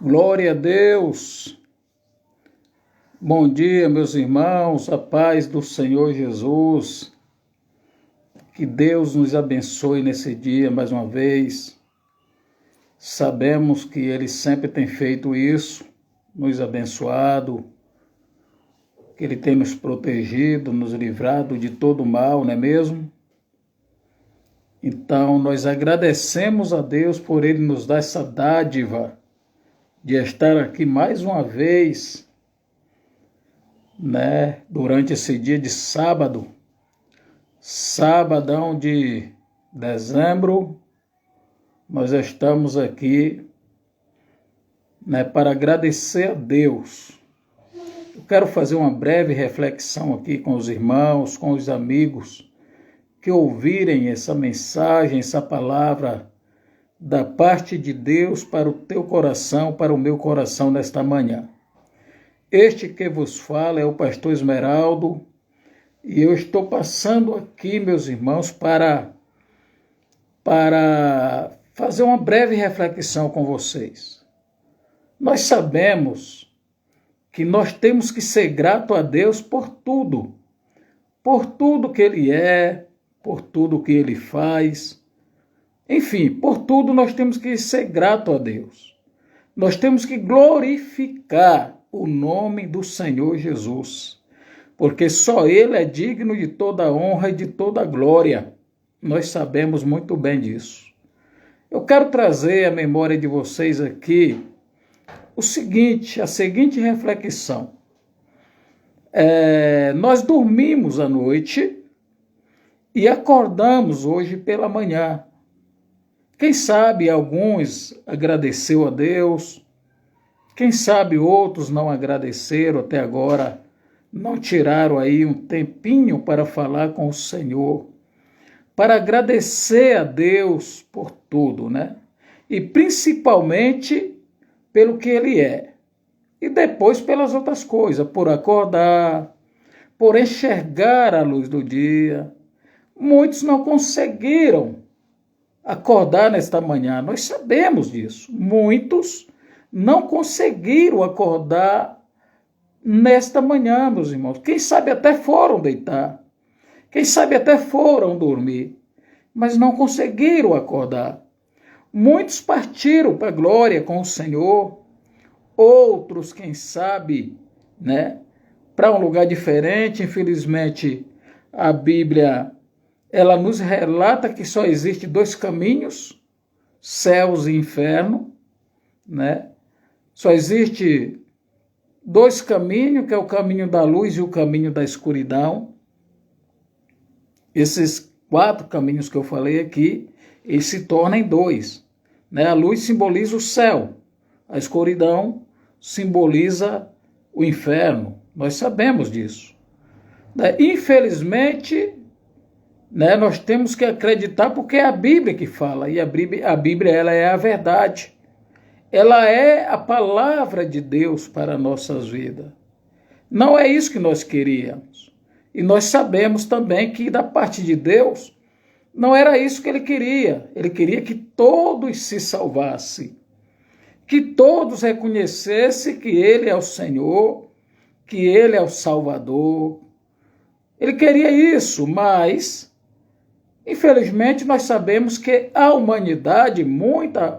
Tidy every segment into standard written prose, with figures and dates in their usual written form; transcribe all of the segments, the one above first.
Glória a Deus. Bom dia, meus irmãos, a paz do Senhor Jesus. Que Deus nos abençoe nesse dia mais uma vez. Sabemos que Ele sempre tem feito isso, nos abençoado, que Ele tem nos protegido, nos livrado de todo mal, não é mesmo? Então, nós agradecemos a Deus por Ele nos dar essa dádiva de estar aqui mais uma vez, durante esse dia de sábado, sabadão de dezembro, nós estamos aqui, para agradecer a Deus. Eu quero fazer uma breve reflexão aqui com os irmãos, com os amigos, que ouvirem essa mensagem, essa palavra da parte de Deus para o teu coração, para o meu coração nesta manhã. Este que vos fala é o pastor Esmeraldo, e eu estou passando aqui, meus irmãos, para fazer uma breve reflexão com vocês. Nós sabemos que nós temos que ser grato a Deus por tudo que Ele é, por tudo que Ele faz. Enfim, por tudo nós temos que ser grato a Deus. Nós temos que glorificar o nome do Senhor Jesus, porque só Ele é digno de toda honra e de toda glória. Nós sabemos muito bem disso. Eu quero trazer à memória de vocês aqui a seguinte reflexão. Nós dormimos à noite e acordamos hoje pela manhã. Quem sabe alguns agradeceu a Deus, quem sabe outros não agradeceram até agora, não tiraram aí um tempinho para falar com o Senhor, para agradecer a Deus por tudo, E principalmente pelo que Ele é. E depois pelas outras coisas, por acordar, por enxergar a luz do dia. Muitos não conseguiram acordar nesta manhã, nós sabemos disso. Muitos não conseguiram acordar nesta manhã, meus irmãos. Quem sabe até foram deitar, quem sabe até foram dormir, mas não conseguiram acordar. Muitos partiram para a glória com o Senhor, outros, quem sabe, para um lugar diferente. Infelizmente, a Bíblia ela nos relata que só existe dois caminhos, céus e inferno, Só existe dois caminhos, que é o caminho da luz e o caminho da escuridão. Esses 4 caminhos que eu falei aqui, eles se tornam em 2. A luz simboliza o céu, a escuridão simboliza o inferno. Nós sabemos disso. Infelizmente, nós temos que acreditar porque é a Bíblia que fala, e a Bíblia ela é a verdade. Ela é a palavra de Deus para nossas vidas. Não é isso que nós queríamos. E nós sabemos também que da parte de Deus não era isso que Ele queria. Ele queria que todos se salvassem, que todos reconhecessem que Ele é o Senhor, que Ele é o Salvador. Ele queria isso, mas infelizmente, nós sabemos que a humanidade,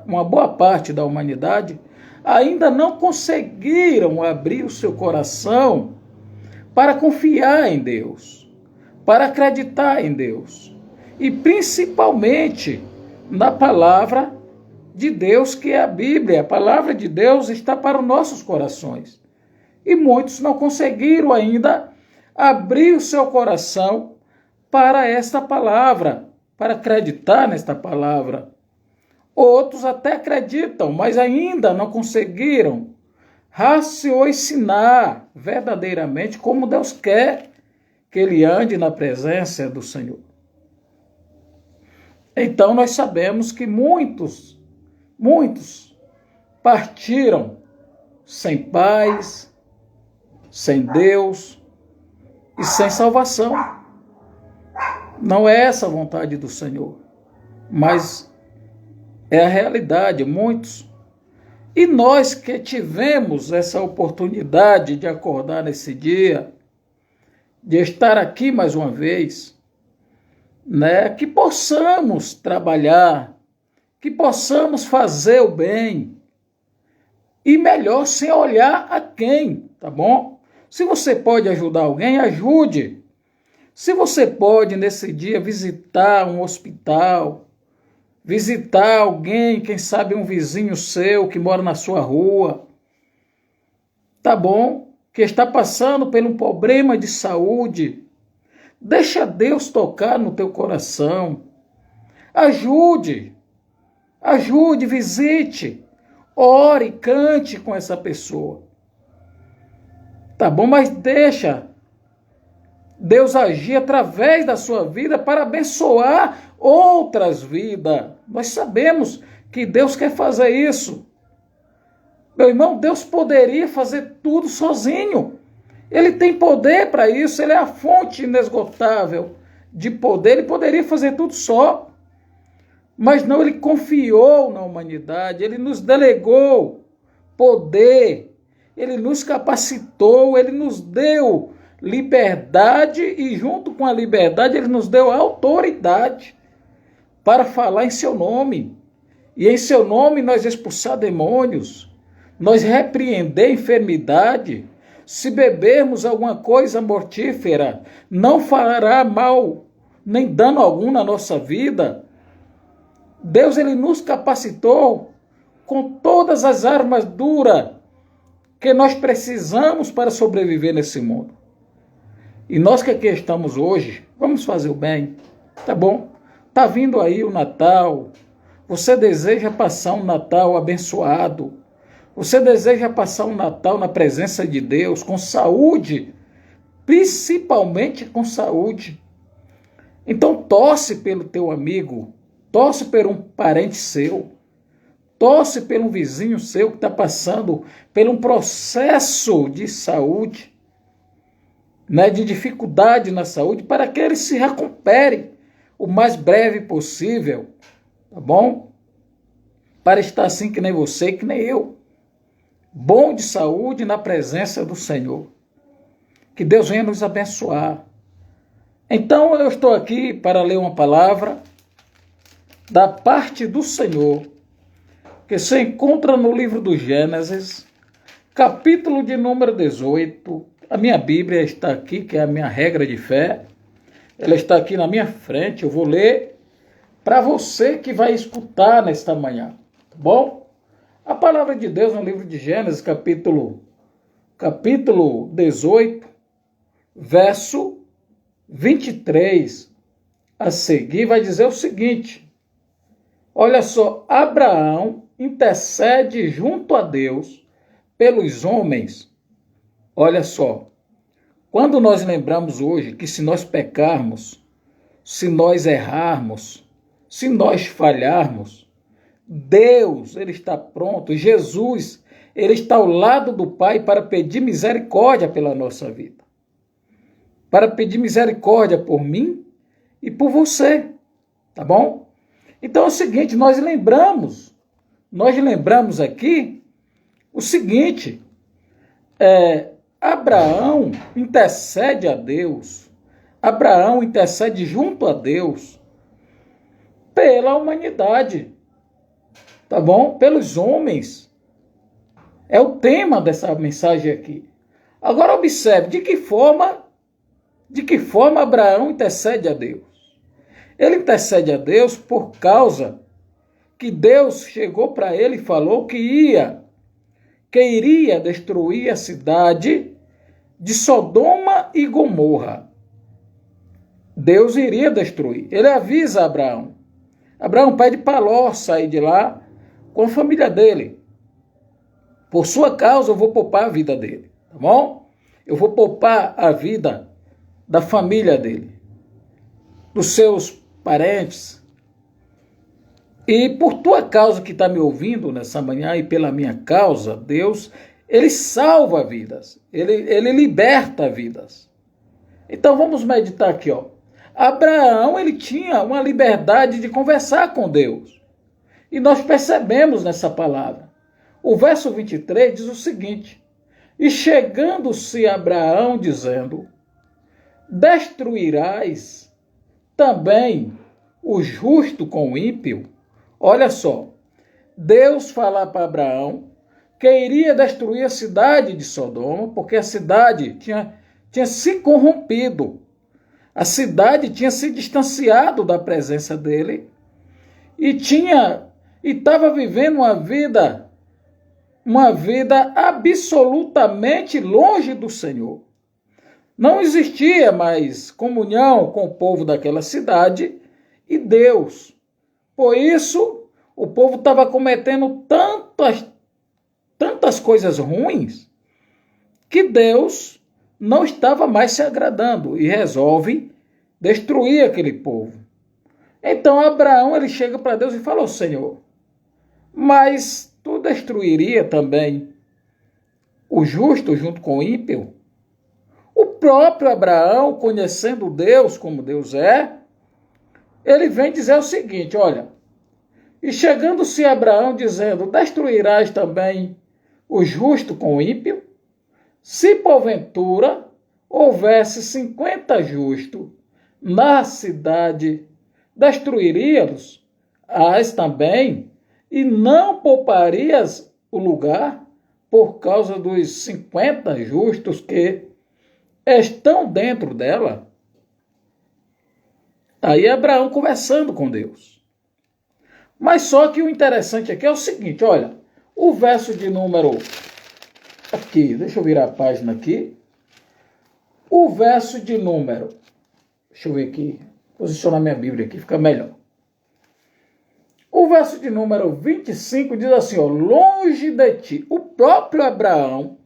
uma boa parte da humanidade, ainda não conseguiram abrir o seu coração para confiar em Deus, para acreditar em Deus, e principalmente na palavra de Deus, que é a Bíblia. A palavra de Deus está para os nossos corações, e muitos não conseguiram ainda abrir o seu coração para esta palavra, para acreditar nesta palavra. Outros até acreditam, mas ainda não conseguiram raciocinar verdadeiramente como Deus quer que ele ande na presença do Senhor. Então nós sabemos que muitos partiram sem paz, sem Deus e sem salvação. Não é essa a vontade do Senhor, mas é a realidade. Muitos E nós que tivemos essa oportunidade de acordar nesse dia, de estar aqui mais uma vez, né, que possamos trabalhar, que possamos fazer o bem, e melhor sem olhar a quem, tá bom? Se você pode ajudar alguém, ajude. Se você pode nesse dia visitar um hospital, visitar alguém, quem sabe um vizinho seu que mora na sua rua, tá bom? Que está passando por um problema de saúde, deixa Deus tocar no teu coração. Ajude, visite, ore, cante com essa pessoa. Tá bom? Mas deixa Deus agir através da sua vida para abençoar outras vidas. Nós sabemos que Deus quer fazer isso. Meu irmão, Deus poderia fazer tudo sozinho. Ele tem poder para isso, ele é a fonte inesgotável de poder, ele poderia fazer tudo só. Mas não, ele confiou na humanidade, ele nos delegou poder, ele nos capacitou, ele nos deu liberdade e junto com a liberdade ele nos deu autoridade para falar em seu nome. E em seu nome nós expulsar demônios, nós repreender enfermidade. Se bebermos alguma coisa mortífera, não fará mal, nem dano algum na nossa vida. Deus, ele nos capacitou com todas as armas duras que nós precisamos para sobreviver nesse mundo. E nós que aqui estamos hoje, vamos fazer o bem, tá bom? Tá vindo aí o Natal, você deseja passar um Natal abençoado, você deseja passar um Natal na presença de Deus, com saúde, principalmente com saúde. Então torce pelo teu amigo, torce por um parente seu, torce por um vizinho seu que está passando por um processo de saúde, né, de dificuldade na saúde, para que ele se recupere o mais breve possível, tá bom? Para estar assim que nem você, que nem eu, bom de saúde na presença do Senhor. Que Deus venha nos abençoar. Então eu estou aqui para ler uma palavra da parte do Senhor, que se encontra no livro do Gênesis, capítulo de número 18. A minha Bíblia está aqui, que é a minha regra de fé. Ela está aqui na minha frente. Eu vou ler para você que vai escutar nesta manhã, tá bom? A palavra de Deus no livro de Gênesis, capítulo 18, verso 23, a seguir vai dizer o seguinte: olha só, Abraão intercede junto a Deus pelos homens. Olha só, quando nós lembramos hoje que se nós pecarmos, se nós errarmos, se nós falharmos, Deus, ele está pronto, Jesus, ele está ao lado do Pai para pedir misericórdia pela nossa vida, para pedir misericórdia por mim e por você, tá bom? Então é o seguinte, nós lembramos aqui o seguinte, Abraão intercede a Deus, Abraão intercede junto a Deus pela humanidade, tá bom? Pelos homens. É o tema dessa mensagem aqui. Agora observe, de que forma Abraão intercede a Deus? Ele intercede a Deus por causa que Deus chegou para ele e falou que iria destruir a cidade de Sodoma e Gomorra. Deus iria destruir. Ele avisa a Abraão. Abraão pede para Ló sair de lá com a família dele. Por sua causa eu vou poupar a vida dele, tá bom? Eu vou poupar a vida da família dele, dos seus parentes. E por tua causa que está me ouvindo nessa manhã e pela minha causa, Deus, ele salva vidas, ele liberta vidas. Então vamos meditar aqui, ó. Abraão, ele tinha uma liberdade de conversar com Deus. E nós percebemos nessa palavra O verso 23 diz o seguinte: e chegando-se Abraão, dizendo, destruirás também o justo com o ímpio? Olha só, Deus fala para Abraão que iria destruir a cidade de Sodoma, porque a cidade tinha se corrompido. A cidade tinha se distanciado da presença dele e estava vivendo uma vida absolutamente longe do Senhor. Não existia mais comunhão com o povo daquela cidade e Deus. Por isso, o povo estava cometendo tantas coisas ruins que Deus não estava mais se agradando e resolve destruir aquele povo. Então Abraão ele chega para Deus e fala: Senhor, mas tu destruiria também o justo junto com o ímpio? O próprio Abraão, conhecendo Deus como Deus é, ele vem dizer o seguinte: olha, e chegando-se Abraão dizendo, destruirás também o justo com o ímpio? Se porventura houvesse 50 justos na cidade, destruiria-los as também, e não pouparias o lugar por causa dos 50 justos que estão dentro dela? Aí Abraão conversando com Deus. Mas só que o interessante aqui é o seguinte, olha, o verso de número aqui, deixa eu virar a página aqui. O verso de número, deixa eu ver aqui, posicionar minha Bíblia aqui, fica melhor. O verso de número 25 diz assim, ó, longe de ti, o próprio Abraão,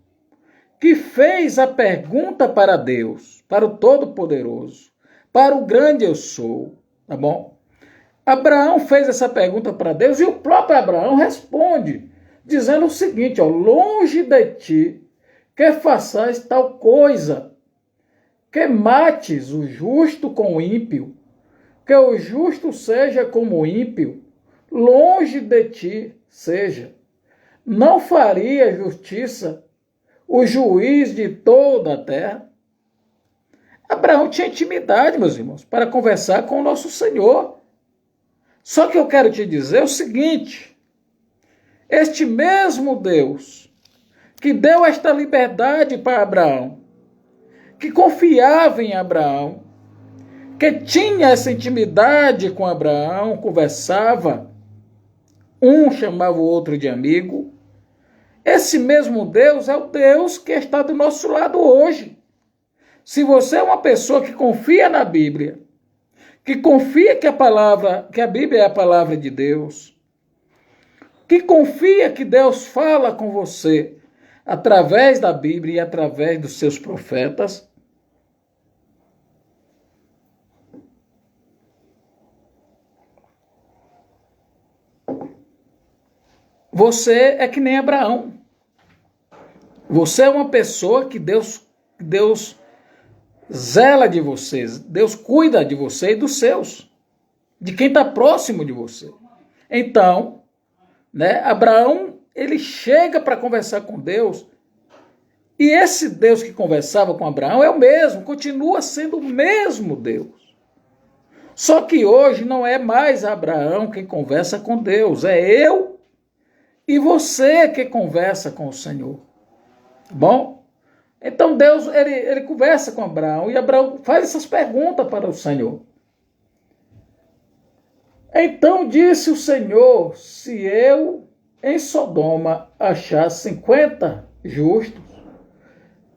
que fez a pergunta para Deus, para o Todo-Poderoso, para o grande eu sou, tá bom? Abraão fez essa pergunta para Deus e o próprio Abraão responde, dizendo o seguinte, ó, longe de ti que façais tal coisa, que mates o justo com o ímpio, que o justo seja como o ímpio, longe de ti seja. Não faria justiça o juiz de toda a terra? Abraão tinha intimidade, meus irmãos, para conversar com o nosso Senhor. Só que eu quero te dizer o seguinte, este mesmo Deus que deu esta liberdade para Abraão, que confiava em Abraão, que tinha essa intimidade com Abraão, conversava, um chamava o outro de amigo, esse mesmo Deus é o Deus que está do nosso lado hoje. Se você é uma pessoa que confia na Bíblia, que confia que a Bíblia é a palavra de Deus, que confia que Deus fala com você através da Bíblia e através dos seus profetas, você é que nem Abraão. Você é uma pessoa que Deus zela de você, Deus cuida de você e dos seus, de quem está próximo de você. Então, Abraão, ele chega para conversar com Deus, e esse Deus que conversava com Abraão é o mesmo, continua sendo o mesmo Deus. Só que hoje não é mais Abraão quem conversa com Deus, é eu e você que conversa com o Senhor. Bom? Então Deus, ele conversa com Abraão, e Abraão faz essas perguntas para o Senhor. Então disse o Senhor, se eu em Sodoma achar 50 justos,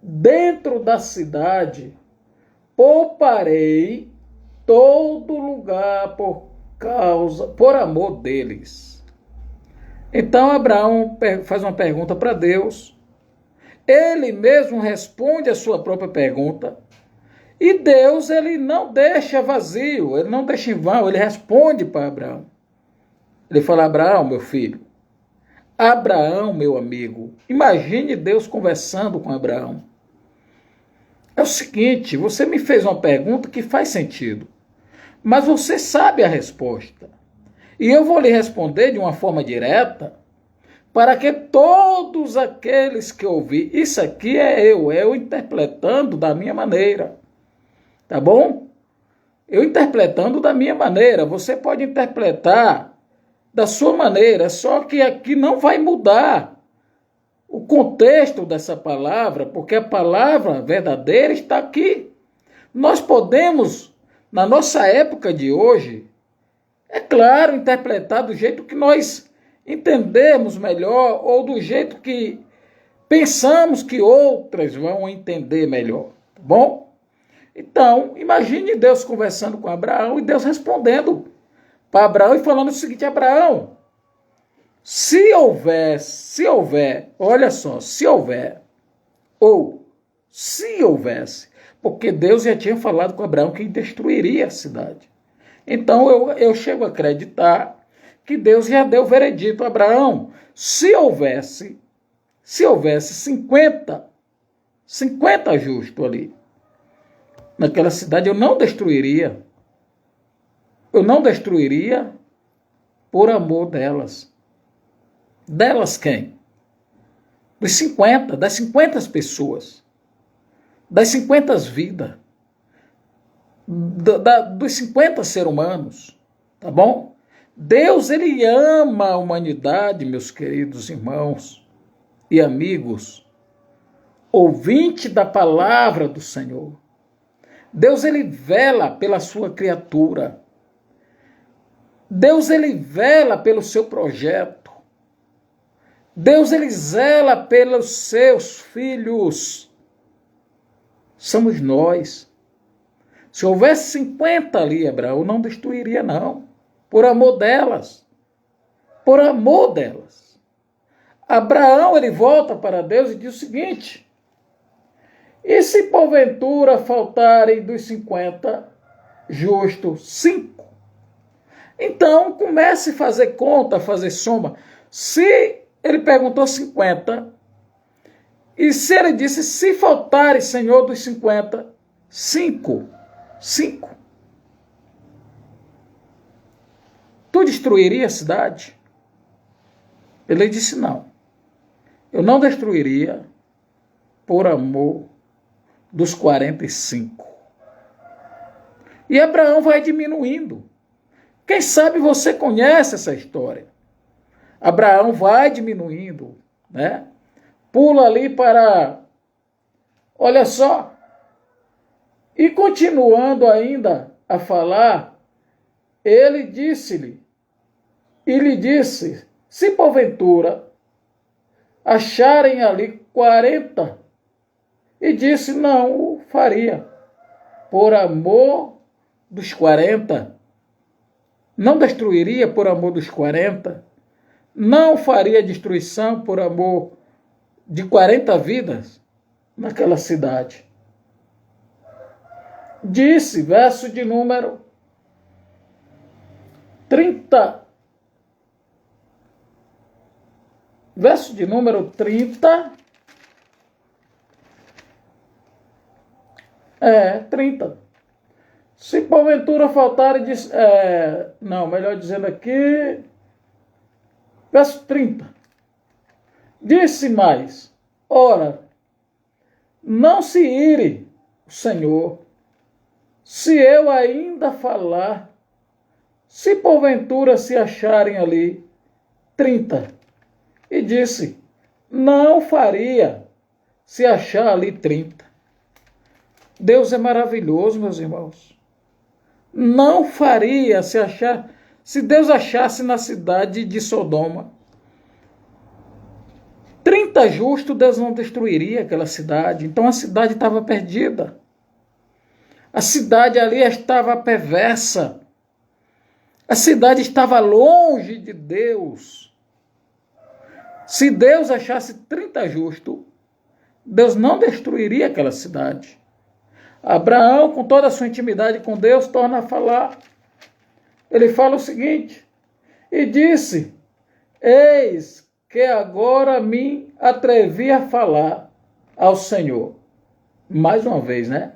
dentro da cidade, pouparei todo lugar por amor deles. Então Abraão faz uma pergunta para Deus, ele mesmo responde a sua própria pergunta, e Deus, ele não deixa vazio, ele não deixa em vão, ele responde para Abraão. Ele fala, Abraão, meu filho, Abraão, meu amigo, imagine Deus conversando com Abraão. É o seguinte, você me fez uma pergunta que faz sentido, mas você sabe a resposta. E eu vou lhe responder de uma forma direta, para que todos aqueles que ouvir, isso aqui é eu interpretando da minha maneira, tá bom? Eu interpretando da minha maneira, você pode interpretar da sua maneira, só que aqui não vai mudar o contexto dessa palavra, porque a palavra verdadeira está aqui. Nós podemos, na nossa época de hoje, é claro, interpretar do jeito que nós entendemos melhor ou do jeito que pensamos que outras vão entender melhor, tá bom? Então, imagine Deus conversando com Abraão e Deus respondendo para Abraão e falando o seguinte: Abraão, se houver, olha só, se houver, ou se houvesse, porque Deus já tinha falado com Abraão que destruiria a cidade. Então eu chego a acreditar que Deus já deu o veredito a Abraão. Se houvesse 50 justos ali, naquela cidade, eu não destruiria. Eu não destruiria por amor delas. Delas quem? Das 50 pessoas. Das 50 vidas. Dos 50 seres humanos. Tá bom? Deus, ele ama a humanidade, meus queridos irmãos e amigos, ouvinte da palavra do Senhor. Deus, ele vela pela sua criatura. Deus, ele vela pelo seu projeto. Deus, ele zela pelos seus filhos. Somos nós. Se houvesse 50 ali, Abraão, eu não destruiria, não. Por amor delas. Por amor delas. Abraão, ele volta para Deus e diz o seguinte: e se porventura faltarem dos 50 justos 5? Então, comece a fazer conta, a fazer soma. Se ele perguntou 50, e se ele disse, se faltarem, Senhor, dos 50, 5. Tu destruiria a cidade? Ele disse, não. Eu não destruiria por amor dos 45. E Abraão vai diminuindo. Quem sabe você conhece essa história. Abraão vai diminuindo, né? Pula ali para... Olha só. E continuando ainda a falar, ele disse-lhe, e lhe disse, se porventura acharem ali 40, e disse, não o faria, por amor dos 40, não destruiria por amor dos 40, não faria destruição por amor de 40 vidas naquela cidade. Disse, verso de número 30. Verso de número 30. 30. Se porventura faltarem... não, melhor dizendo aqui... Verso 30. Disse mais, ora, não se ire o Senhor, se eu ainda falar, se porventura se acharem ali 30. E disse, não faria se achar ali 30. Deus é maravilhoso, meus irmãos. Não faria se Deus achasse na cidade de Sodoma 30 justos, Deus não destruiria aquela cidade. Então a cidade estava perdida. A cidade ali estava perversa. A cidade estava longe de Deus. Se Deus achasse 30 justos, Deus não destruiria aquela cidade. Abraão, com toda a sua intimidade com Deus, torna a falar. Ele fala o seguinte, e disse, eis que agora me atrevi a falar ao Senhor. Mais uma vez, né?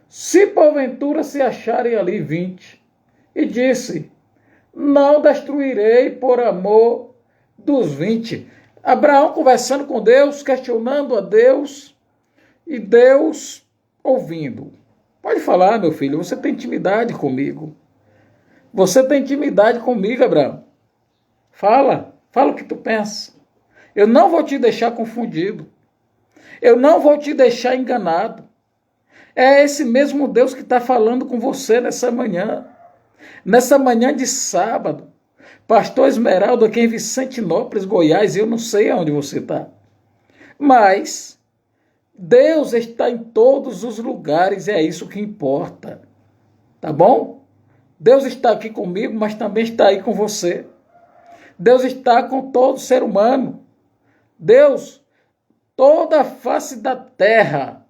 Se porventura se acharem ali 20. E disse, não destruirei por amor dos 20. Abraão conversando com Deus, questionando a Deus, e Deus ouvindo. Pode falar, meu filho, você tem intimidade comigo. Você tem intimidade comigo, Abraão. Fala o que tu pensa. Eu não vou te deixar confundido. Eu não vou te deixar enganado. É esse mesmo Deus que está falando com você nessa manhã de sábado. Pastor Esmeraldo aqui em Vicentinópolis, Goiás, eu não sei aonde você está. Mas Deus está em todos os lugares, é isso que importa. Tá bom? Deus está aqui comigo, mas também está aí com você. Deus está com todo ser humano. Deus, toda a face da terra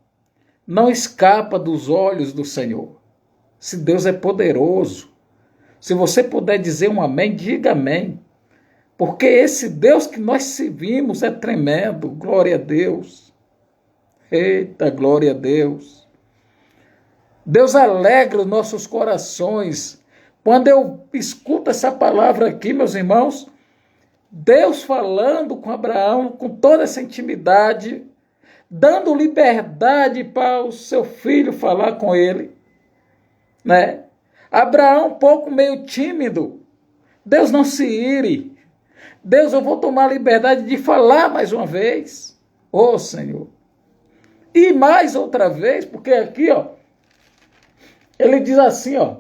não escapa dos olhos do Senhor. Se Deus é poderoso, se você puder dizer um amém, diga amém. Porque esse Deus que nós servimos é tremendo. Glória a Deus. Eita, glória a Deus. Deus alegra os nossos corações. Quando eu escuto essa palavra aqui, meus irmãos, Deus falando com Abraão, com toda essa intimidade, dando liberdade para o seu filho falar com ele, né? Abraão um pouco meio tímido. Deus, não se ire. Deus, eu vou tomar a liberdade de falar mais uma vez. Ô Senhor. E mais outra vez, porque aqui, ó, ele diz assim, ó,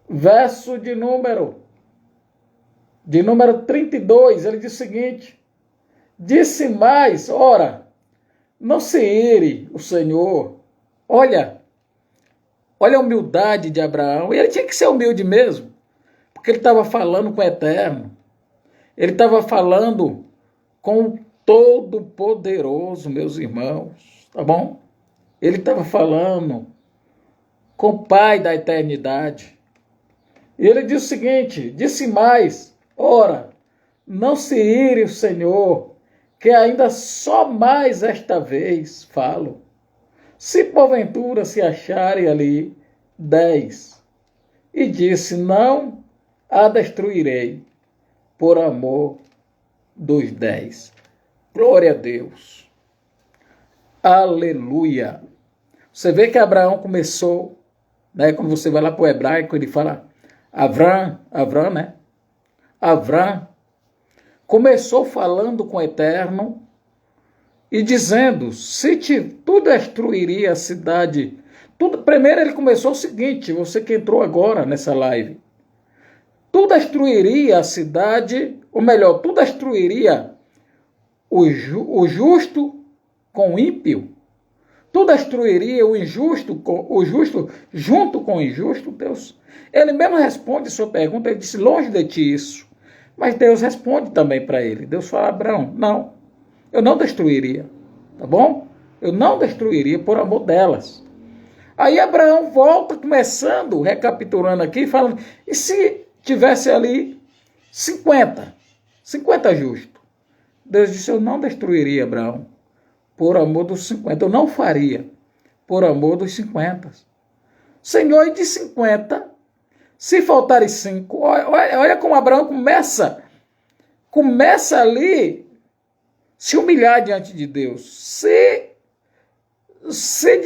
verso de número 32, ele diz o seguinte: disse mais, ora, não se ire o Senhor. Olha a humildade de Abraão. E ele tinha que ser humilde mesmo, porque ele estava falando com o Eterno. Ele estava falando com o Todo-Poderoso, meus irmãos, tá bom? Ele estava falando com o Pai da eternidade. E ele diz o seguinte, disse mais, ora, não se ire o Senhor, que ainda só mais esta vez falo. Se porventura se acharem ali 10, e disse, não a destruirei, por amor dos 10. Glória a Deus. Aleluia. Você vê que Abraão começou, né? Quando você vai lá para o hebraico, ele fala Avram, né? Avram começou falando com o Eterno e dizendo, se tu destruiria a cidade. Primeiro ele começou o seguinte, você que entrou agora nessa live. Tu destruiria a cidade, ou melhor, tu destruiria o justo com o ímpio? Tu destruiria o justo junto com o injusto, Deus? Ele mesmo responde sua pergunta, ele disse, longe de ti isso. Mas Deus responde também para ele. Deus fala, Abraão, não, eu não destruiria, tá bom? Eu não destruiria por amor delas. Aí Abraão volta, começando, recapitulando aqui, falando, e se tivesse ali 50 justos? Deus disse, eu não destruiria, Abraão, por amor dos 50. Eu não faria, por amor dos 50. Senhor, e de 50, se faltarem 5, olha como Abraão começa ali se humilhar diante de Deus. Se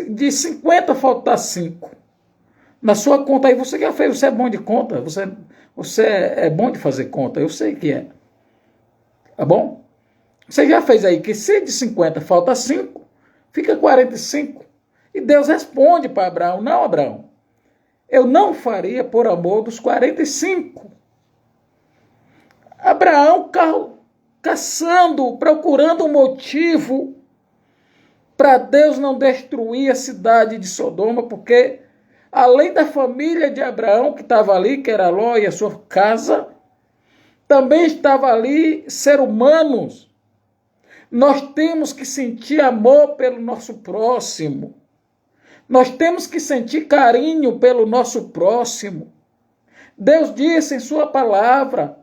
de 50 faltar 5, na sua conta aí, você já fez, você é bom de conta, você é bom de fazer conta, eu sei que é. Tá bom? Você já fez aí que se de 50 falta 5, fica 45. E Deus responde para Abraão, não, Abraão, eu não faria por amor dos 45. Abraão caçando, procurando um motivo para Deus não destruir a cidade de Sodoma, porque além da família de Abraão que estava ali, que era Ló e a sua casa, também estava ali seres humanos. Nós temos que sentir amor pelo nosso próximo. Nós temos que sentir carinho pelo nosso próximo. Deus disse em sua palavra,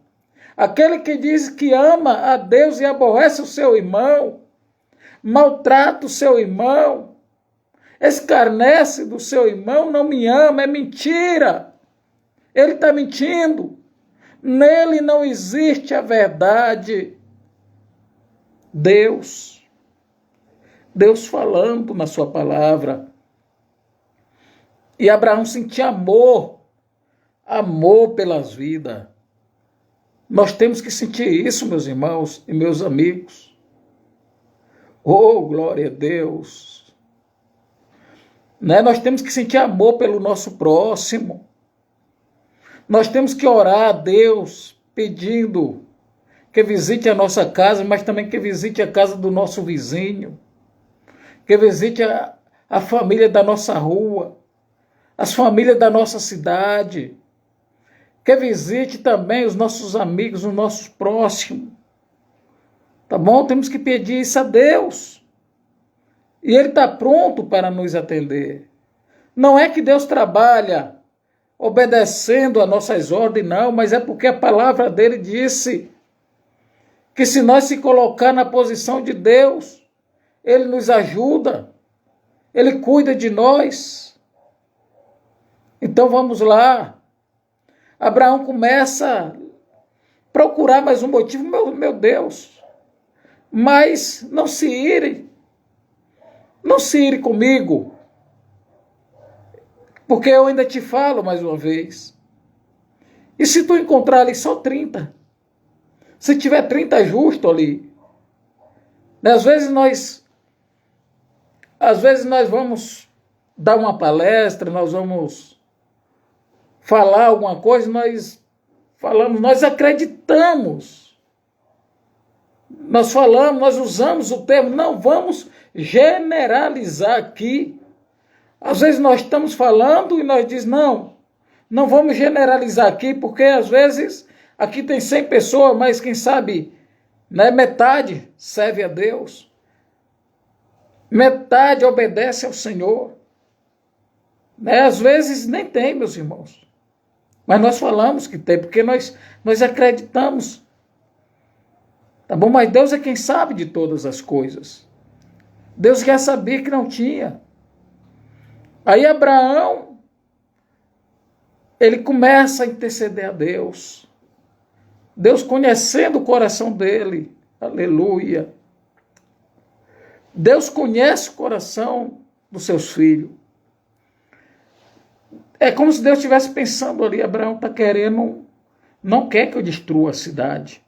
aquele que diz que ama a Deus e aborrece o seu irmão, maltrata o seu irmão, escarnece do seu irmão, não me ama, é mentira. Ele está mentindo. Nele não existe a verdade. Deus falando na sua palavra. E Abraão sentia amor pelas vidas. Nós temos que sentir isso, meus irmãos e meus amigos. Oh, glória a Deus! Né? Nós temos que sentir amor pelo nosso próximo. Nós temos que orar a Deus pedindo que visite a nossa casa, mas também que visite a casa do nosso vizinho, que visite a família da nossa rua, as famílias da nossa cidade, que visite também os nossos amigos, os nossos próximos. Tá bom? Temos que pedir isso a Deus. E Ele está pronto para nos atender. Não é que Deus trabalha obedecendo a nossas ordens, não, mas é porque a palavra dele disse que se nós se colocar na posição de Deus, Ele nos ajuda, Ele cuida de nós. Então vamos lá. Abraão começa a procurar mais um motivo, meu Deus, mas não se ire comigo, porque eu ainda te falo mais uma vez. E se tu encontrar ali só 30, se tiver 30 justo ali, né? Às vezes nós vamos dar uma palestra, nós vamos falar alguma coisa, nós falamos, nós acreditamos, nós falamos, nós usamos o termo, não vamos generalizar aqui. Às vezes nós estamos falando e nós dizemos, não vamos generalizar aqui, porque às vezes aqui tem 100 pessoas, mas quem sabe, né, metade serve a Deus, metade obedece ao Senhor, né? Às vezes nem tem, meus irmãos, mas nós falamos que tem, porque nós acreditamos, tá bom? Mas Deus é quem sabe de todas as coisas. Deus quer saber que não tinha. Aí Abraão, ele começa a interceder a Deus. Deus conhecendo o coração dele. Aleluia. Deus conhece o coração dos seus filhos. É como se Deus estivesse pensando ali, Abraão está querendo, não quer que eu destrua a cidade.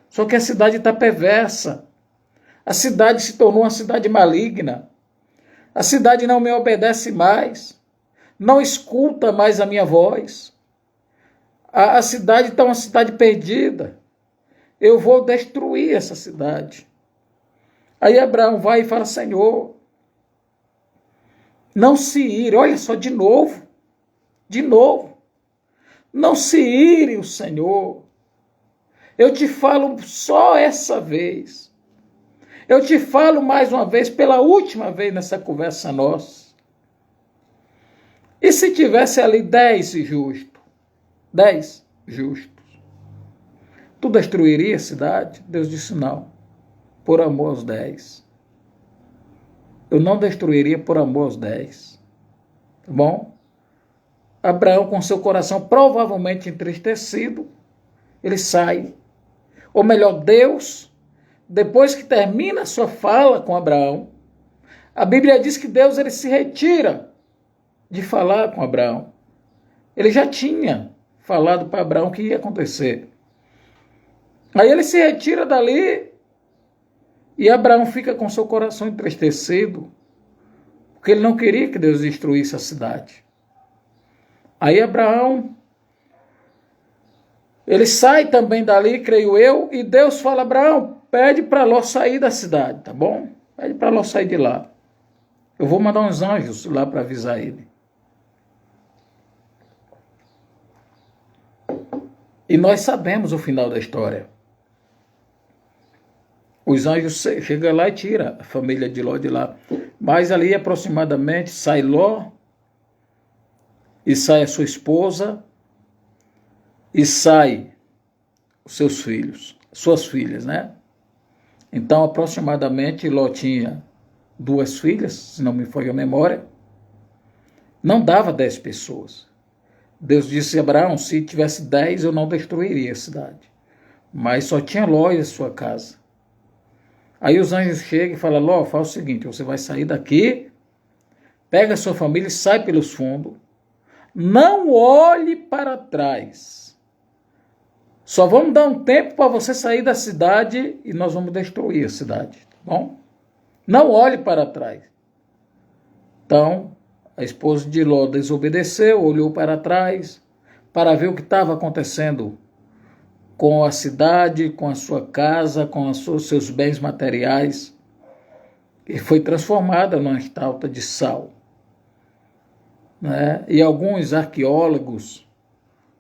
Só que a cidade está perversa. A cidade se tornou uma cidade maligna. A cidade não me obedece mais. Não escuta mais a minha voz. A cidade está uma cidade perdida. Eu vou destruir essa cidade. Aí Abraão vai e fala, Senhor, não se ire. Olha só, de novo. Não se ire o Senhor. Eu te falo só essa vez. Eu te falo mais uma vez, pela última vez nessa conversa nossa. E se tivesse ali 10 justos? 10 justos. Tu destruiria a cidade? Deus disse não. Por amor aos 10. Eu não destruiria por amor aos 10. Tá bom? Abraão, com seu coração provavelmente entristecido, ele sai. Ou melhor, Deus, depois que termina a sua fala com Abraão, a Bíblia diz que Deus ele se retira de falar com Abraão. Ele já tinha falado para Abraão o que ia acontecer. Aí ele se retira dali e Abraão fica com seu coração entristecido, porque ele não queria que Deus destruísse a cidade. Aí Abraão, ele sai também dali, creio eu, e Deus fala, Abraão, pede para Ló sair da cidade, tá bom? Pede para Ló sair de lá. Eu vou mandar uns anjos lá para avisar ele. E nós sabemos o final da história. Os anjos chegam lá e tiram a família de Ló de lá. Mas ali aproximadamente sai Ló, e sai a sua esposa, e sai os seus filhos, suas filhas, né? Então, aproximadamente, Ló tinha 2 filhas, se não me falha a memória. Não dava 10 pessoas. Deus disse a Abraão, se tivesse 10, eu não destruiria a cidade. Mas só tinha Ló e a sua casa. Aí os anjos chegam e falam, Ló, faz o seguinte, você vai sair daqui, pega a sua família e sai pelos fundos, não olhe para trás. Só vamos dar um tempo para você sair da cidade e nós vamos destruir a cidade, tá bom? Não olhe para trás. Então, a esposa de Ló desobedeceu, olhou para trás para ver o que estava acontecendo com a cidade, com a sua casa, com os seus bens materiais, e foi transformada numa estátua de sal. Né? E alguns arqueólogos,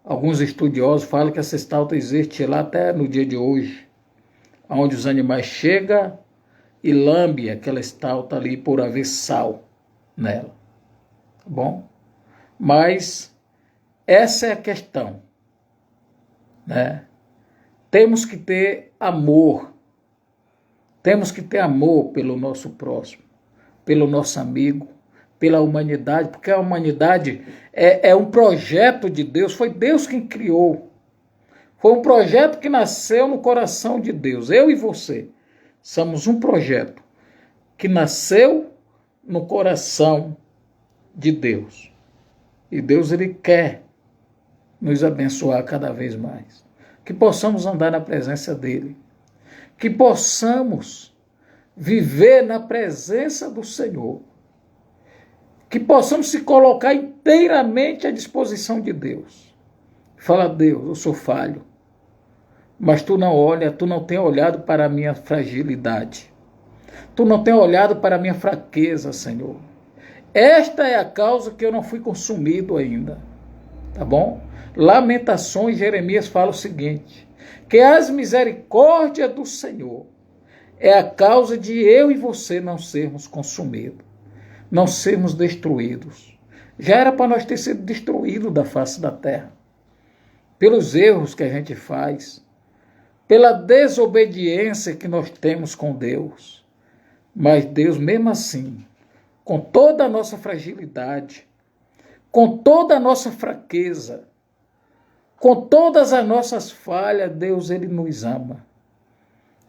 alguns estudiosos falam que essa estátua existe lá até no dia de hoje, onde os animais chegam e lambem aquela estátua ali por haver sal nela. Tá bom? Mas essa é a questão, né? Temos que ter amor. Temos que ter amor pelo nosso próximo, pelo nosso amigo, pela humanidade, porque a humanidade é um projeto de Deus, foi Deus quem criou. Foi um projeto que nasceu no coração de Deus. Eu e você somos um projeto que nasceu no coração de Deus. E Deus, ele quer nos abençoar cada vez mais. Que possamos andar na presença dele. Que possamos viver na presença do Senhor. Que possamos se colocar inteiramente à disposição de Deus. Fala, Deus, eu sou falho. Mas tu não tem olhado para a minha fragilidade. Tu não tem olhado para a minha fraqueza, Senhor. Esta é a causa que eu não fui consumido ainda. Tá bom? Lamentações, Jeremias fala o seguinte, que as misericórdias do Senhor é a causa de eu e você não sermos consumidos, não sermos destruídos. Já era para nós ter sido destruídos da face da terra, pelos erros que a gente faz, pela desobediência que nós temos com Deus. Mas Deus, mesmo assim, com toda a nossa fragilidade, com toda a nossa fraqueza, com todas as nossas falhas, Deus, ele nos ama.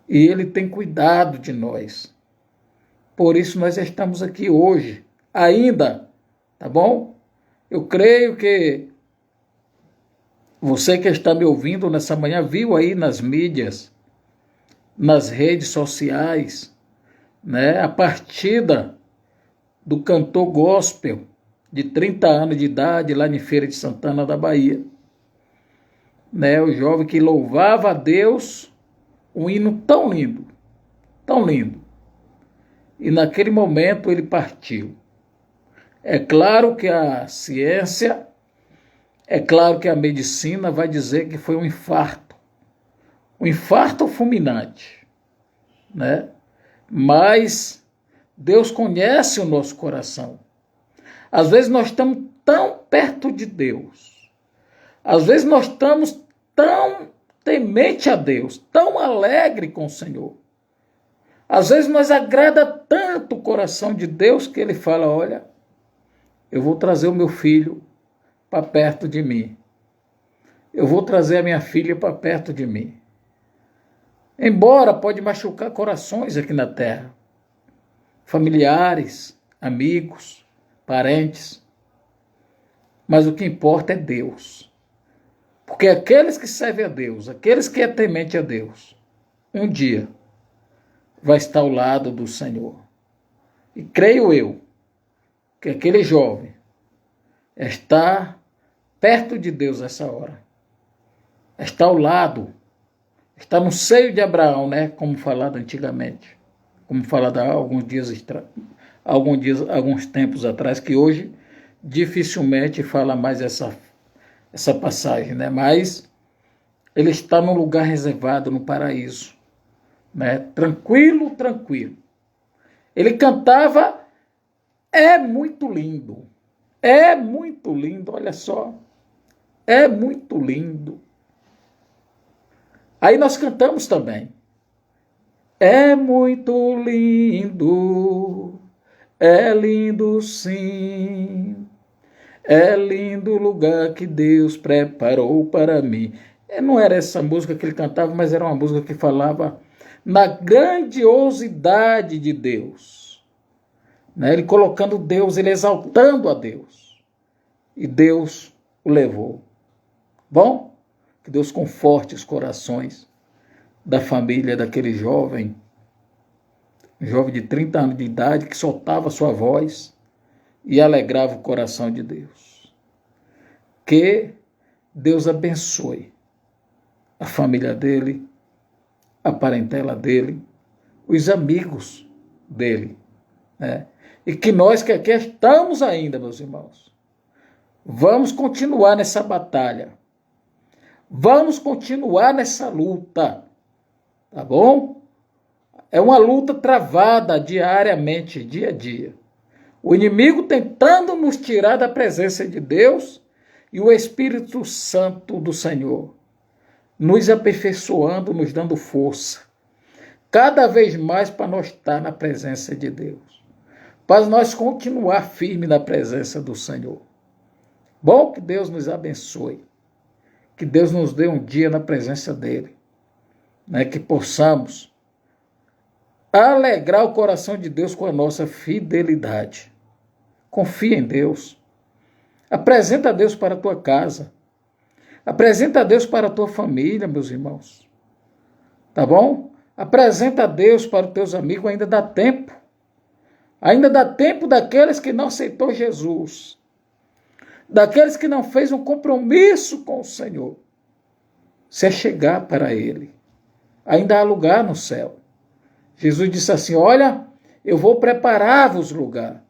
E ele tem cuidado de nós. Por isso nós estamos aqui hoje, ainda, tá bom? Eu creio que você que está me ouvindo nessa manhã, viu aí nas mídias, nas redes sociais, né, a partida do cantor gospel de 30 anos de idade lá em Feira de Santana da Bahia. Né, o jovem que louvava a Deus, um hino tão lindo, tão lindo. E naquele momento ele partiu. É claro que a ciência, é claro que a medicina vai dizer que foi um infarto fulminante, né? Mas Deus conhece o nosso coração. Às vezes nós estamos tão perto de Deus, às vezes nós estamos tão temente a Deus, tão alegre com o Senhor. Às vezes nós agrada tanto o coração de Deus que ele fala, olha, eu vou trazer o meu filho para perto de mim. Eu vou trazer a minha filha para perto de mim. Embora pode machucar corações aqui na terra, familiares, amigos, parentes, mas o que importa é Deus. Porque aqueles que servem a Deus, aqueles que é temente a Deus, um dia vai estar ao lado do Senhor. E creio eu que aquele jovem está perto de Deus nessa hora. Está ao lado, está no seio de Abraão, né? Como falado antigamente, como falado há alguns tempos atrás, que hoje dificilmente fala mais essa passagem, né? Mas ele está num lugar reservado no paraíso, né? Tranquilo, tranquilo. Ele cantava, é muito lindo, olha só, é muito lindo. Aí nós cantamos também, é muito lindo, é lindo sim, é lindo o lugar que Deus preparou para mim. Não era essa música que ele cantava, mas era uma música que falava na grandiosidade de Deus. Né? Ele colocando Deus, ele exaltando a Deus. E Deus o levou. Bom, que Deus conforte os corações da família daquele jovem, um jovem de 30 anos de idade que soltava sua voz e alegrava o coração de Deus. Que Deus abençoe a família dele, a parentela dele, os amigos dele, né? E que nós que aqui estamos ainda, meus irmãos, vamos continuar nessa batalha, vamos continuar nessa luta, tá bom? É uma luta travada diariamente, dia a dia. O inimigo tentando nos tirar da presença de Deus e o Espírito Santo do Senhor nos aperfeiçoando, nos dando força, cada vez mais para nós estar na presença de Deus, para nós continuar firme na presença do Senhor. Bom, que Deus nos abençoe, que Deus nos dê um dia na presença dEle, né, que possamos alegrar o coração de Deus com a nossa fidelidade. Confia em Deus. Apresenta a Deus para a tua casa. Apresenta a Deus para a tua família, meus irmãos. Tá bom? Apresenta a Deus para os teus amigos, ainda dá tempo. Ainda dá tempo daqueles que não aceitou Jesus. Daqueles que não fez um compromisso com o Senhor. Se é chegar para Ele. Ainda há lugar no céu. Jesus disse assim, olha, eu vou preparar-vos lugar.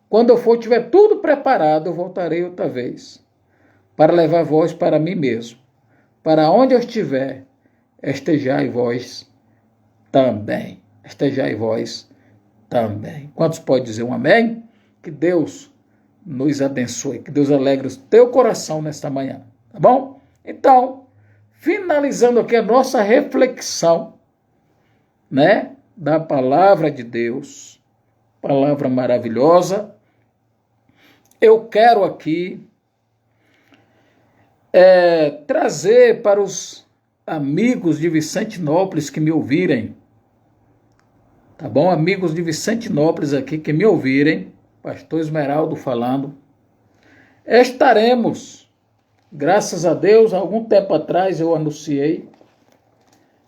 Quando eu for, tiver tudo preparado, eu voltarei outra vez, para levar vós para mim mesmo. Para onde eu estiver, estejai vós também. Estejai vós também. Quantos podem dizer um amém? Que Deus nos abençoe, que Deus alegre o teu coração nesta manhã, tá bom? Então, finalizando aqui a nossa reflexão, né, da palavra de Deus, palavra maravilhosa, eu quero aqui trazer para os amigos de Vicentinópolis que me ouvirem, tá bom? Amigos de Vicentinópolis aqui que me ouvirem, pastor Esmeraldo falando, estaremos, graças a Deus, algum tempo atrás eu anunciei,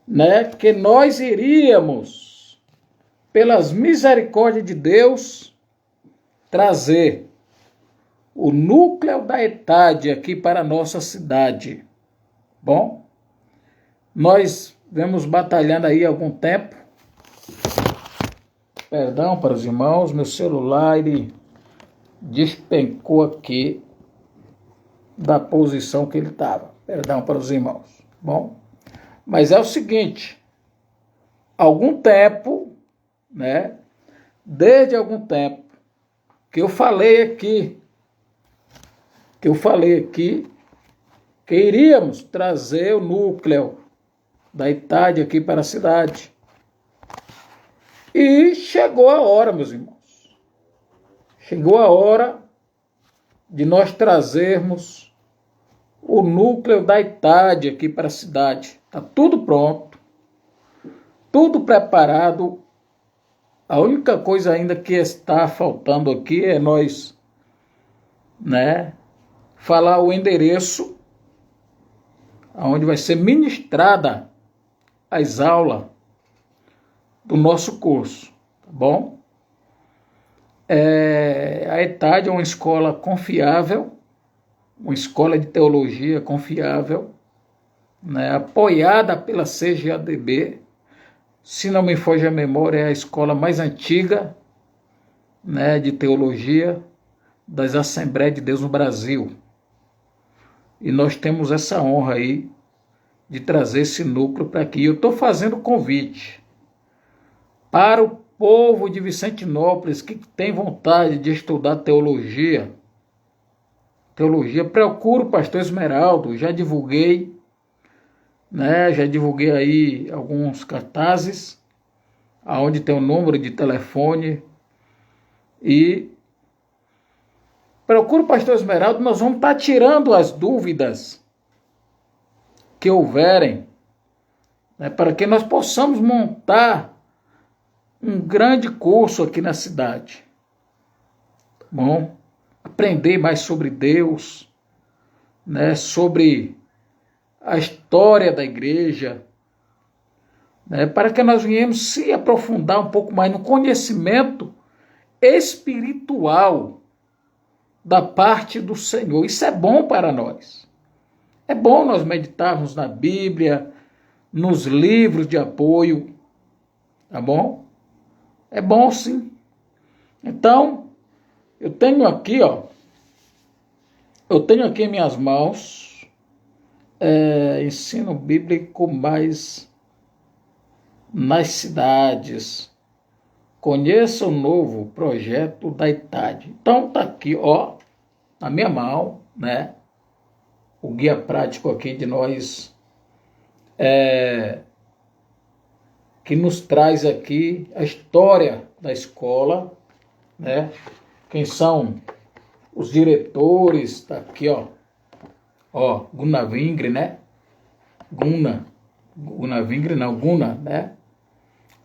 né, que nós iríamos, pelas misericórdias de Deus, trazer o núcleo da ETAD aqui para a nossa cidade. Bom, nós vemos batalhando aí há algum tempo. Perdão para os irmãos, meu celular ele despencou aqui da posição que ele estava. Perdão para os irmãos. Bom, mas é o seguinte, algum tempo, né, desde algum tempo que eu falei aqui, que iríamos trazer o núcleo da ETAD aqui para a cidade. E chegou a hora, meus irmãos. Chegou a hora de nós trazermos o núcleo da ETAD aqui para a cidade. Está tudo pronto, tudo preparado. A única coisa ainda que está faltando aqui é nós, né, falar o endereço onde vai ser ministrada as aulas do nosso curso, tá bom? A ETAD é uma escola confiável, uma escola de teologia confiável, né, apoiada pela CGADB, se não me foge a memória, é a escola mais antiga, né, de teologia das Assembleias de Deus no Brasil. E nós temos essa honra aí de trazer esse núcleo para aqui. Eu estou fazendo convite para o povo de Vicentinópolis que tem vontade de estudar teologia. Procura o pastor Esmeraldo, já divulguei, né? Já divulguei aí alguns cartazes, aonde tem o número de telefone, e procura o pastor Esmeraldo, nós vamos estar tirando as dúvidas que houverem né, para que nós possamos montar um grande curso aqui na cidade. Tá bom? Aprender mais sobre Deus, né, sobre a história da igreja, né, para que nós venhamos se aprofundar um pouco mais no conhecimento espiritual da parte do Senhor. Isso é bom para nós. É bom nós meditarmos na Bíblia, nos livros de apoio, tá bom? É bom sim. Então, eu tenho aqui em minhas mãos ensino bíblico mais nas cidades. Conheça o novo projeto da ITAD. Então tá aqui, na minha mão, né? O guia prático aqui de nós, que nos traz aqui a história da escola, né? Quem são os diretores, tá aqui, Gunnar Vingre, né? Gunnar Vingre não, Gunnar, né?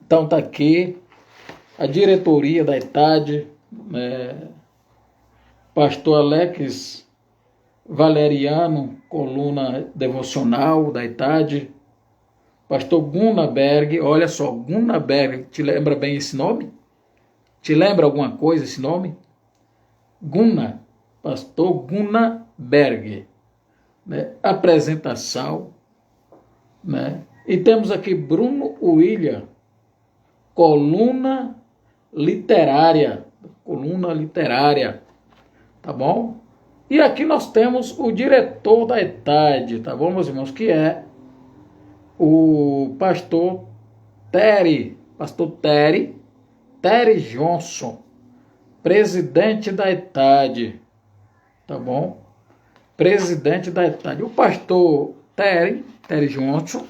Então tá aqui a diretoria da ITAD, pastor Alex Valeriano, coluna devocional da ITAD, pastor Gunnar Berg. Olha só, Gunnar Berg, te lembra bem esse nome? Te lembra alguma coisa esse nome? Gunnar, pastor Gunnar Berg, né? Apresentação, né? E temos aqui Bruno William, coluna literária, tá bom? E aqui nós temos o diretor da ITAD, tá bom, meus irmãos, que é o pastor Terry Johnson, presidente da ITAD, tá bom? Presidente da ITAD. O pastor Terry Johnson,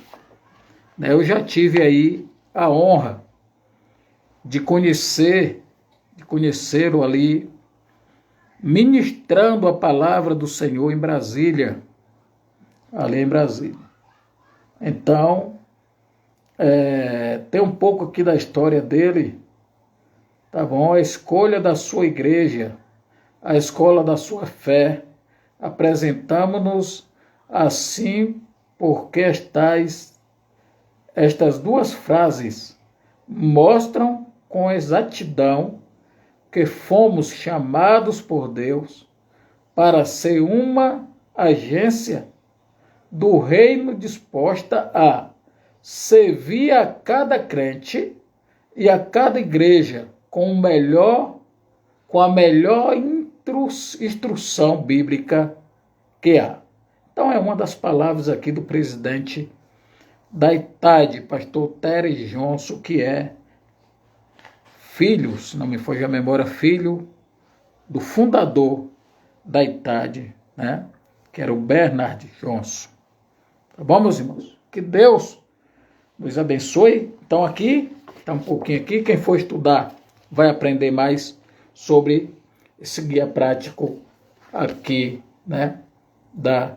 né, eu já tive aí a honra de conhecê-lo ali, ministrando a palavra do Senhor em Brasília, ali em Brasília. Então, tem um pouco aqui da história dele, tá bom? A escolha da sua igreja, a escola da sua fé. Apresentamos-nos assim porque estas duas frases mostram com exatidão que fomos chamados por Deus para ser uma agência do reino disposta a servir a cada crente e a cada igreja com a melhor instrução bíblica que há. Então é uma das palavras aqui do presidente da ITAD, pastor Terry Johnson, que é filho, se não me foge a memória, filho do fundador da ITAD, né? Que era o Bernard Johnson. Tá bom, meus irmãos? Que Deus nos abençoe. Então aqui, tá um pouquinho aqui, quem for estudar vai aprender mais sobre esse guia prático aqui, né? Da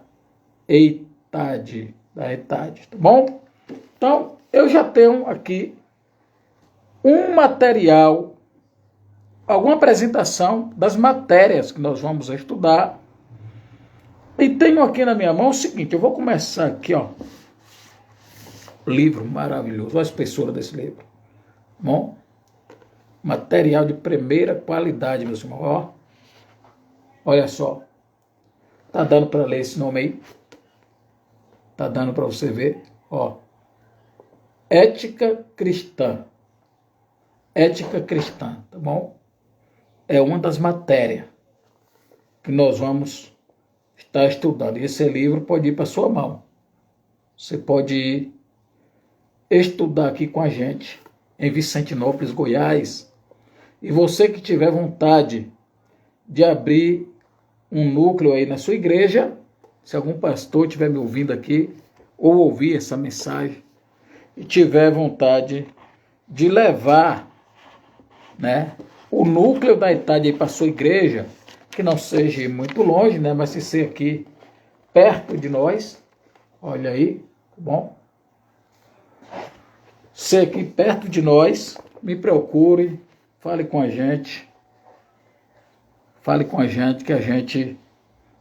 ITAD, tá bom? Então, eu já tenho aqui um material, alguma apresentação das matérias que nós vamos estudar. E tenho aqui na minha mão o seguinte, eu vou começar aqui, livro maravilhoso, olha a espessura desse livro. Bom, material de primeira qualidade, meus irmãos, olha só. Tá dando para ler esse nome aí? Tá dando para você ver, Ética cristã, tá bom? É uma das matérias que nós vamos estar estudando. E esse livro pode ir para sua mão. Você pode ir estudar aqui com a gente em Vicentinópolis, Goiás. E você que tiver vontade de abrir um núcleo aí na sua igreja, se algum pastor estiver me ouvindo aqui, ou ouvir essa mensagem, e tiver vontade de levar, né, o núcleo da ITAD para a sua igreja, que não seja muito longe, né, mas se ser aqui perto de nós, olha aí, tá bom? ser aqui perto de nós, me procure, fale com a gente. Fale com a gente que a gente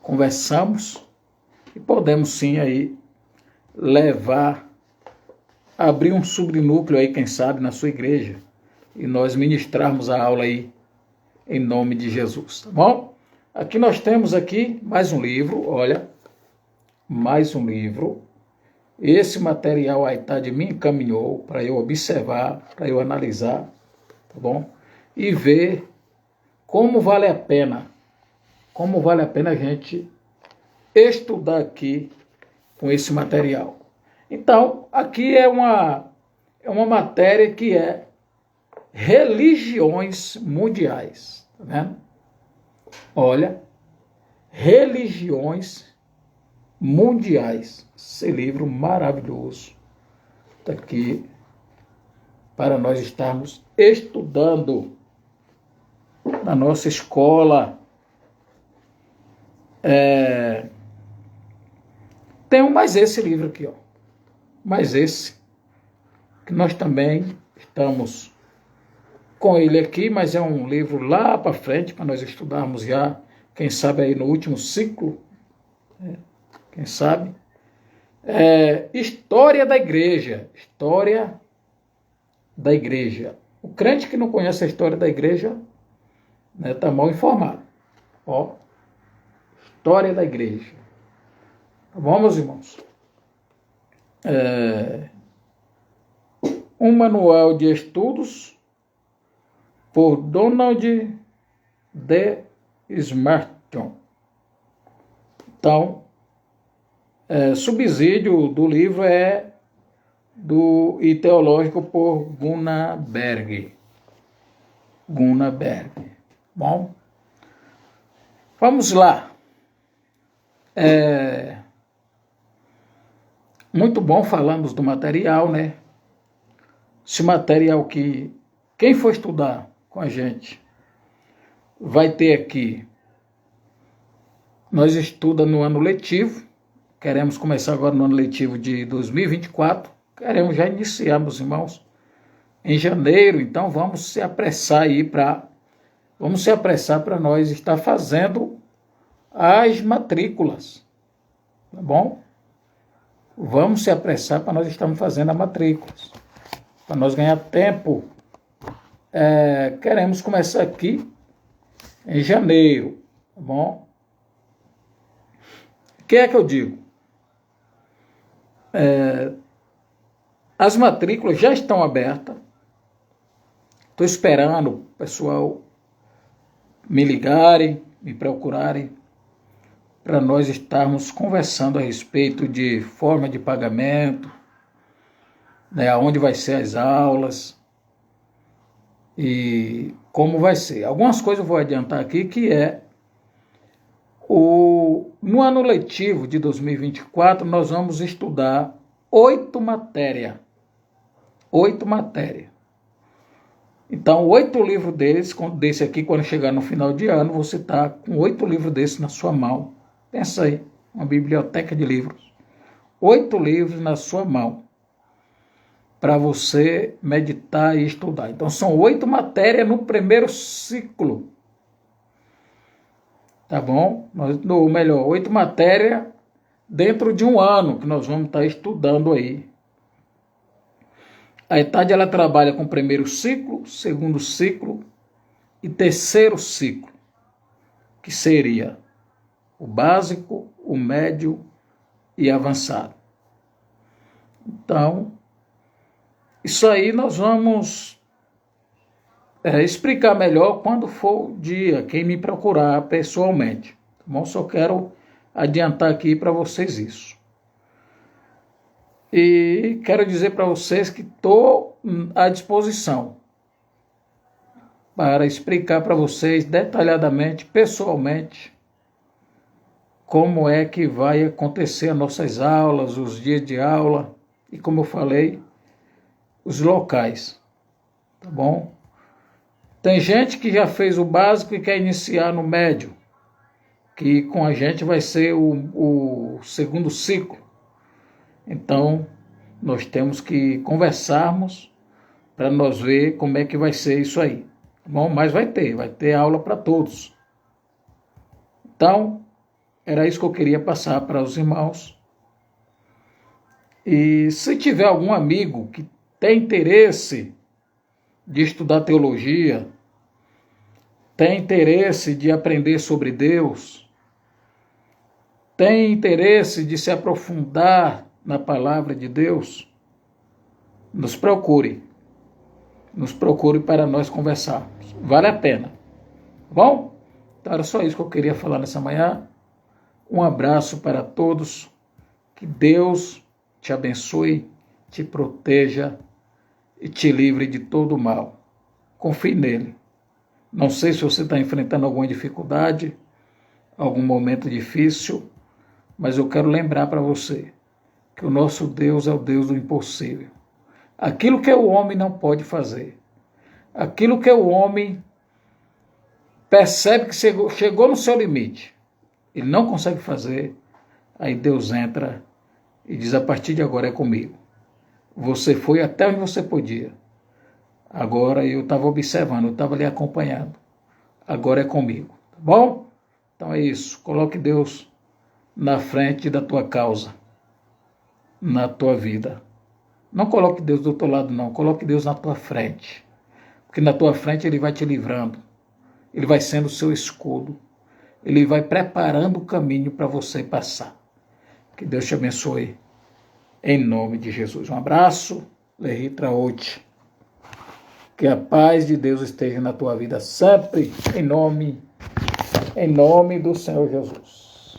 conversamos e podemos sim aí levar, abrir um subnúcleo aí, quem sabe, na sua igreja e nós ministrarmos a aula aí em nome de Jesus, tá bom? Aqui nós temos aqui mais um livro, olha, mais um livro. Esse material aí tá, de me encaminhou para eu observar, para eu analisar, tá bom? E ver como vale a pena a gente estudar aqui com esse material. Então, aqui é uma matéria que é religiões mundiais, tá vendo? Olha, religiões mundiais. Esse livro maravilhoso está aqui para nós estarmos estudando na nossa escola. Tem mais esse livro aqui, ó. Mais esse, que nós também estamos com ele aqui, mas é um livro lá para frente, para nós estudarmos já, quem sabe aí no último ciclo, quem sabe. História da Igreja. História da Igreja. O crente que não conhece a história da Igreja está mal informado. Ó, História da Igreja. Tá bom, meus irmãos? Um manual de estudos por Donald D. Smarton. Então, subsídio do livro é e teológico por Gunnar Berg. Bom, vamos lá. Muito bom falamos do material, né? Esse material que quem for estudar com a gente vai ter aqui. Nós estudamos no ano letivo, queremos começar agora no ano letivo de 2024, queremos já iniciar, meus irmãos, em janeiro, então vamos se apressar aí para nós estar fazendo as matrículas, tá bom? Vamos se apressar para nós estarmos fazendo as matrículas, para nós ganhar tempo. Queremos começar aqui em janeiro, tá bom? O que é que eu digo? As matrículas já estão abertas. Estou esperando o pessoal me ligarem, me procurarem, para nós estarmos conversando a respeito de forma de pagamento, né, aonde vai ser as aulas e como vai ser. Algumas coisas eu vou adiantar aqui, que no ano letivo de 2024, nós vamos estudar 8 matérias. 8 matérias. Então, 8 livros desse aqui, quando chegar no final de ano, você está com 8 livros desses na sua mão. Pensa aí, uma biblioteca de livros. 8 livros na sua mão, para você meditar e estudar. Então, são 8 matérias no primeiro ciclo. Tá bom? Ou melhor, 8 matérias dentro de um ano que nós vamos estar estudando aí. A ETAD, ela trabalha com o primeiro ciclo, segundo ciclo e terceiro ciclo, que seria o básico, o médio e avançado. Então, isso aí nós vamos explicar melhor quando for o dia, quem me procurar pessoalmente. Tá bom? Só quero adiantar aqui para vocês isso. E quero dizer para vocês que estou à disposição para explicar para vocês detalhadamente, pessoalmente, como é que vai acontecer as nossas aulas, os dias de aula e, como eu falei, os locais. Tá bom? Tem gente que já fez o básico e quer iniciar no médio, que com a gente vai ser o segundo ciclo. Então, nós temos que conversarmos para nós ver como é que vai ser isso aí. Bom, mas vai ter aula para todos. Então, era isso que eu queria passar para os irmãos. E se tiver algum amigo que tem interesse de estudar teologia, tem interesse de aprender sobre Deus, tem interesse de se aprofundar na palavra de Deus, nos procure para nós conversarmos. Vale a pena. Bom? Então era só isso que eu queria falar nessa manhã. Um abraço para todos. Que Deus te abençoe, te proteja e te livre de todo o mal. Confie nele. Não sei se você está enfrentando alguma dificuldade, algum momento difícil, mas eu quero lembrar para você que o nosso Deus é o Deus do impossível. Aquilo que o homem não pode fazer, aquilo que o homem percebe que chegou no seu limite, ele não consegue fazer, aí Deus entra e diz: a partir de agora é comigo. Você foi até onde você podia. Agora eu estava observando, eu estava ali acompanhando. Agora é comigo. Tá bom? Então é isso. Coloque Deus na frente da tua causa, na tua vida. Não coloque Deus do outro lado, não. Coloque Deus na tua frente. Porque na tua frente Ele vai te livrando. Ele vai sendo o seu escudo. Ele vai preparando o caminho para você passar. Que Deus te abençoe. Em nome de Jesus. Um abraço. Lehi Traote. Que a paz de Deus esteja na tua vida sempre. Em nome do Senhor Jesus.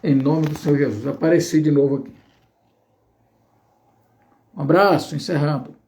Em nome do Senhor Jesus. Apareci de novo aqui. Um abraço, encerrando.